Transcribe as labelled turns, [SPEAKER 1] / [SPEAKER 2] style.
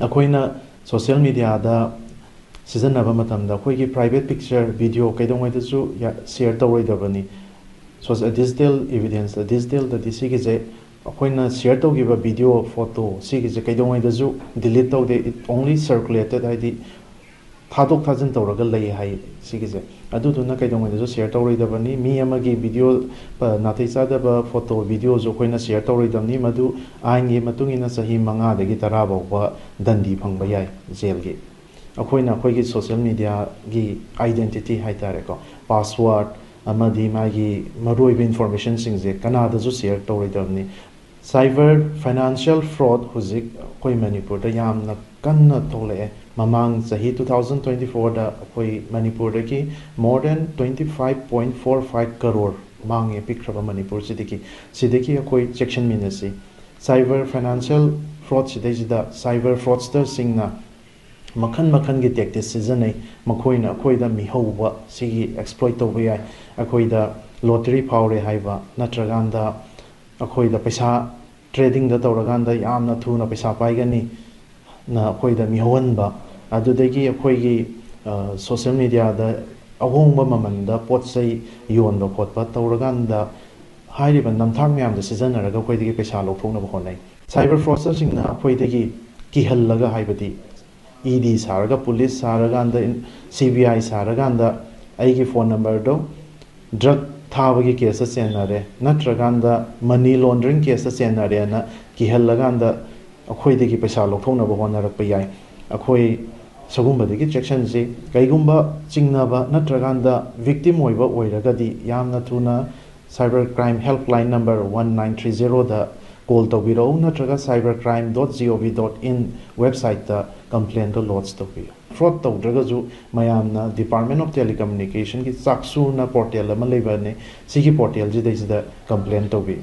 [SPEAKER 1] ꯑꯩꯈꯣꯏꯅ ꯁꯣꯁꯤꯌꯦꯜ ꯃꯤꯗꯤꯌꯥꯗ ꯁꯤꯖꯤꯟꯅꯕ ꯃꯇꯝꯗ ꯑꯩꯈꯣꯏꯒꯤ ꯄ꯭ꯔꯥꯏꯚꯦꯠ ꯄꯤꯛꯆꯔ ꯚꯤꯗꯤꯑꯣ ꯀꯩꯗꯧꯉꯩꯗꯁꯨ ꯁꯤꯌꯔ ꯇꯧꯔꯣꯏꯗꯕꯅꯤ ꯗꯤꯖꯤꯇꯦꯜ ꯏꯚꯤꯗꯦꯟꯁꯇ ꯗꯤꯖꯤꯇꯦꯜꯗꯗꯤ ꯁꯤꯒꯤꯁꯦ ꯑꯩꯈꯣꯏꯅ ꯁꯤꯌꯔ ꯇꯧꯈꯤꯕ ꯚꯤꯗꯤꯑꯣ ꯐꯣꯇꯣ ꯁꯤꯒꯤꯁꯦ ꯀꯩꯗꯧꯉꯩꯗꯁꯨ ꯗꯤꯂꯤꯠ ꯇꯧꯗꯦ ꯏꯠ ꯑꯣꯡꯂꯤ ꯁꯔꯀꯨꯂꯦꯇꯦड ꯍꯥꯏꯗꯤ ꯊꯥꯗꯣꯛ ꯊꯥꯖꯤꯟ ꯇꯧꯔꯒ ꯂꯩ ꯍꯥꯏ ꯁꯤꯒꯤꯁꯦ ꯑꯗꯨꯗꯨꯅ ꯀꯩꯗꯧꯉꯩꯗꯁꯨ ꯁꯤꯌꯔ ꯇꯧꯔꯣꯏꯗꯕꯅꯤ ꯃꯤ ꯑꯃꯒꯤ ꯚꯤꯗꯤꯑꯣ ꯅꯥꯇꯩ ꯆꯥꯗꯕ ꯐꯣꯇꯣ ꯚꯤꯗꯤꯑꯣꯁꯨ ꯑꯩꯈꯣꯏꯅ ꯁꯤꯌꯔ ꯇꯧꯔꯣꯏꯗꯕꯅꯤ ꯃꯗꯨ ꯑꯥꯏꯟꯒꯤ ꯃꯇꯨꯡ ꯏꯟꯅ ꯆꯍꯤ 5ꯗꯒꯤ 10 ꯐꯥꯎꯕ ꯗꯟꯗꯤ ꯐꯪꯕ ꯌꯥꯏ ꯖꯦꯜꯒꯤ ꯑꯩꯈꯣꯏꯅ ꯑꯩꯈꯣꯏꯒꯤ ꯁꯣꯁꯤꯌꯦꯜ ꯃꯤꯗꯤꯌꯥꯒꯤ ꯑꯥꯏꯗꯦꯟꯇꯤꯇꯤ ꯍꯥꯏꯇꯥꯔꯦꯀꯣ ꯄꯥꯁꯋꯥꯔꯗ ꯑꯃꯗꯤ ꯃꯥꯒꯤ ꯃꯔꯨꯑꯣꯏꯕ ꯏꯟꯐꯣꯔꯃꯦꯁꯟꯁꯤꯡꯁꯦ ꯀꯅꯥꯗꯁꯨ ꯁꯤꯌꯔ ꯇꯧꯔꯣꯏꯗꯕꯅꯤ ꯁꯥꯏꯕꯔ ꯐꯥꯏꯅꯥꯟꯁꯤꯌꯦꯜ ꯐ꯭ꯔꯣꯗ ꯍꯧꯖꯤꯛ ꯑꯩꯈꯣꯏ ꯃꯅꯤꯄꯨꯔꯗ ꯌꯥꯝꯅ ꯀꯟꯅ ꯊꯣꯛꯂꯛꯑꯦ ꯃꯃꯥꯡ ꯆꯍꯤ 2024ꯗ ꯑꯩꯈꯣꯏ ꯃꯅꯤꯄꯨꯔꯗꯒꯤ ꯃꯣꯔ ꯗꯦꯟ 25.45 ꯀꯔꯣꯔ ꯃꯥꯡꯉꯦ ꯄꯤꯛꯈ꯭ꯔꯕ ꯃꯅꯤꯄꯨꯔꯁꯤꯗꯒꯤ ꯑꯩꯈꯣꯏ ꯆꯦꯛꯁꯤꯟꯃꯤꯟꯅꯁꯤ ꯁꯥꯏꯕꯔ ꯐꯥꯏꯅꯥꯟꯁꯤꯌꯦꯜ ꯐ꯭ꯔꯣꯗ ꯁꯤꯗꯩꯁꯤꯗ ꯁꯥꯏꯕꯔ ꯐ꯭ꯔꯣꯗꯁꯇꯔꯁꯤꯡꯅ ꯃꯈꯜ ꯃꯈꯜꯒꯤ ꯇꯦꯛꯇꯤꯛ ꯁꯤꯖꯤꯟꯅꯩ ꯃꯈꯣꯏꯅ ꯑꯩꯈꯣꯏꯗ ꯃꯤꯍꯧꯕ ꯁꯤꯒꯤ ꯑꯦꯛꯁꯄ꯭ꯂꯣꯏꯠ ꯇꯧꯕ ꯌꯥꯏ ꯑꯩꯈꯣꯏꯗ ꯂꯣꯇꯔꯤ ꯐꯥꯎꯔꯦ ꯍꯥꯏꯕ ꯅꯠꯇ꯭ꯔꯀꯥꯟꯗ ꯑꯩꯈꯣꯏꯗ ꯄꯩꯁꯥ ꯇ꯭ꯔꯦꯗꯤꯡꯗ ꯇꯧꯔꯀꯥꯟꯗ ꯌꯥꯝꯅ ꯊꯨꯅ ꯄꯩꯁꯥ ꯄꯥꯏꯒꯅꯤ ꯅ ꯑꯩꯈꯣꯏꯗ ꯃꯤꯍꯧꯍꯟꯕ ꯑꯗꯨꯗꯒꯤ ꯑꯩꯈꯣꯏꯒꯤ ꯁꯣꯁꯤꯌꯦꯜ ꯃꯤꯗꯤꯌꯥꯗ ꯑꯍꯣꯡꯕ ꯃꯃꯟꯗ ꯄꯣꯠ ꯆꯩ ꯌꯣꯟꯕ ꯈꯣꯠꯄ ꯇꯧꯔꯀꯥꯟꯗ ꯍꯥꯏꯔꯤꯕ ꯅꯝꯊꯥꯛ ꯃꯌꯥꯝꯗ ꯁꯤꯖꯤꯟꯅꯔꯒ ꯑꯩꯈꯣꯏꯗꯒꯤ ꯄꯩꯁꯥ ꯂꯧꯊꯣꯛꯅꯕ ꯍꯣꯠꯅꯩ ꯁꯥꯏꯕꯔ ꯐ꯭ꯔꯣꯗꯁꯇꯔꯁꯤꯡꯅ ꯑꯩꯈꯣꯏꯗꯒꯤ ꯀꯤꯍꯜꯂꯒ ꯍꯥꯏꯕꯗꯤ ꯏꯗꯤ ꯁꯥꯔꯒ ꯄꯨꯂꯤꯁ ꯁꯥꯔꯀꯥꯟꯗ CBI ꯁꯥꯔꯀꯥꯟꯗ ꯑꯩꯒꯤ ꯐꯣꯟ ꯅꯝꯕꯔꯗꯣ ꯗ꯭ꯔꯒ ꯊꯥꯕꯒꯤ ꯀꯦꯁꯇ ꯆꯦꯟꯅꯔꯦ ꯅꯠꯇ꯭ꯔꯀꯥꯟꯗ ꯃꯅꯤ ꯂꯣꯟꯗ꯭ꯔꯤꯡ ꯀꯦꯁꯇ ꯆꯦꯟꯅꯔꯦꯅ ꯀꯤꯍꯜꯂꯀꯥꯟꯗ ꯑꯩꯈꯣꯏꯗꯒꯤ ꯄꯩꯁꯥ ꯂꯧꯊꯣꯛꯅꯕ ꯍꯣꯠꯅꯔꯛꯄ ꯌꯥꯏ ꯑꯩꯈꯣꯏ ꯁꯒꯨꯝꯕꯗꯒꯤ ꯆꯦꯛꯁꯟꯁꯤ ꯀꯩꯒꯨꯝꯕ ꯆꯤꯡꯅꯕ ꯅꯠꯇ꯭ꯔꯀꯥꯟꯗ ꯚꯤꯛꯇꯤꯝ ꯑꯣꯏꯕ ꯑꯣꯏꯔꯒꯗꯤ ꯌꯥꯝꯅ ꯊꯨꯅ ꯁꯥꯏꯕꯔ ꯀ꯭ꯔꯥꯏꯝ ꯍꯦꯜꯞꯂꯥꯏꯟ ꯅꯝꯕꯔ 1930ꯗ ꯀꯣꯜ ꯇꯧꯕꯤꯔꯛꯎ ꯅꯠꯇ꯭ꯔꯒ cybercrime.gov.in ꯋꯦꯕꯁꯥꯏꯠꯇ ꯀꯝꯄ꯭ꯂꯦꯟꯗꯣ ꯂꯣꯗꯖ ꯇꯧꯕꯤꯌꯨ ꯐ꯭ꯔꯣꯗ ꯇꯧꯗ꯭ꯔꯒꯁꯨ ꯃꯌꯥꯝꯅ ꯗꯤꯄꯥꯔꯠꯃꯦꯟ ꯑꯣꯐ ꯇꯦꯂꯤꯀꯝꯃꯨꯅꯤꯀꯦꯁꯟꯒꯤ ꯆꯥꯛꯁꯨꯅ ꯄꯣꯔꯇꯦꯜ ꯑꯃ ꯂꯩꯕꯅꯤ ꯁꯤꯒꯤ ꯄꯣꯔꯇꯦꯜꯁꯤꯗꯩꯁꯤꯗ ꯀꯝꯄ꯭ꯂꯦꯟ ꯇꯧꯕꯤꯌꯨ